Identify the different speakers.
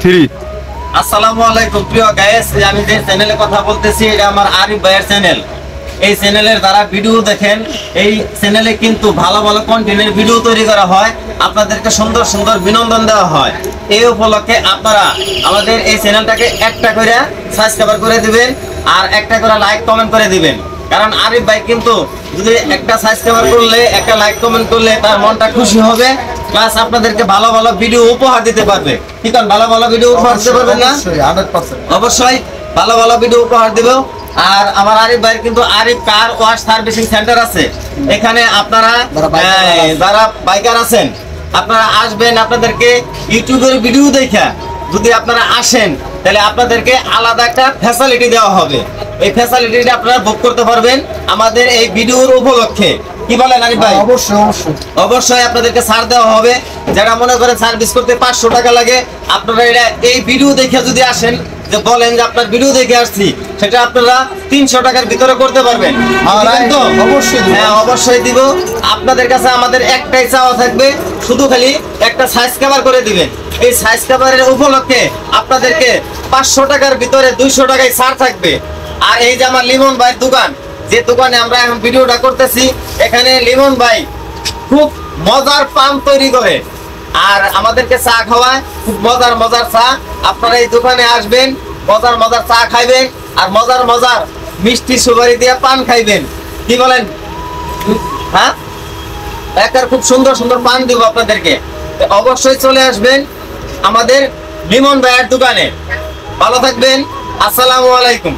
Speaker 1: 3।
Speaker 2: আসসালামু আলাইকুম প্রিয় গাইস, আমি যে চ্যানেলে কথা বলতেছি এটা আমার আরিফ ভাইয়ের চ্যানেল। এই চ্যানেলের দ্বারা ভিডিও দেখেন, এই চ্যানেলে কিন্তু ভালো ভালো কন্টেন্টের ভিডিও তৈরি করা হয়, আপনাদেরকে সুন্দর সুন্দর বিনোদন দেওয়া হয়। এই উপলক্ষে আপনারা আমাদের এই চ্যানেলটাকে একটা করে সাবস্ক্রাইব করে দিবেন আর একটা করে লাইক কমেন্ট করে দিবেন। কারণ আরিফ ভাই কিন্তু যদি একটা সাবস্ক্রাইব করলে, একটা লাইক কমেন্ট করলে তার মনটা খুশি হবে, প্লাস আপনাদেরকে ভালো ভালো ভিডিও উপহার দিতে পারবে। কি কারণ ভালো ভালো ভিডিও উপহার দিতে পারবেন না? অবশ্যই ভালো ভালো ভিডিও উপহার দিব। আর আমার আরিফ ভাইয়ের কিন্তু Arif car wash servicing centre আছে। এখানে আপনারা যারা বাইকার আছেন আপনারা আসবেন, আপনাদেরকে ইউটিউবের ভিডিও দেখা যদি আপনারা আসেন তাহলে আপনাদেরকে আলাদা একটা ফ্যাসিলিটি দেওয়া হবে। এই ফ্যাসিলিটিটা আপনারা ভোগ করতে পারবেন আমাদের এই ভিডিওর উপলক্ষে। কি বলেন আরিফ ভাই? অবশ্যই আপনাদেরকে ছাড় দেওয়া হবে। যারা মনে করেন সার্ভিস করতে 500 টাকা লাগে, আপনারা এটা এই ভিডিও দেখে যদি আসেন, যে বলেন যে আপনার ভিডিও দেখে আসছি, সেটা আপনারা 300 টাকার ভিতরে করতে পারবেন। হ্যাঁ, অবশ্যই দিব। আপনাদের কাছে আমাদের একটাই চাওয়া থাকবে, শুধু খালি একটা সাবস্ক্রাইব করে দিবেন। এই সাবস্ক্রাইবের উপলক্ষে আপনাদেরকে 500 টাকার ভিতরে 200 টাকায় ছাড় থাকবে। আর এই যে আমার লিমন ভাইয়ের দোকান, যে দোকানে আমরা এখন ভিডিওটা করতেছি, এখানে লিমন ভাই খুব মজার পান তৈরি করে আর আমাদেরকে চা খাওয়ায়, খুব মজার মজার চা। আপনারা এই দোকানে আসবেন, মজার মজার চা খাইবেন আর মজার মজার মিষ্টি সুপারি দিয়ে পান খাইবেন। কি বলেন? হ্যাঁ, একটা খুব সুন্দর সুন্দর পান দিব আপনাদেরকে। অবশ্যই চলে আসবেন আমাদের লিমন ভাইয়ের দোকানে। ভালো থাকবেন। আসসালামু আলাইকুম।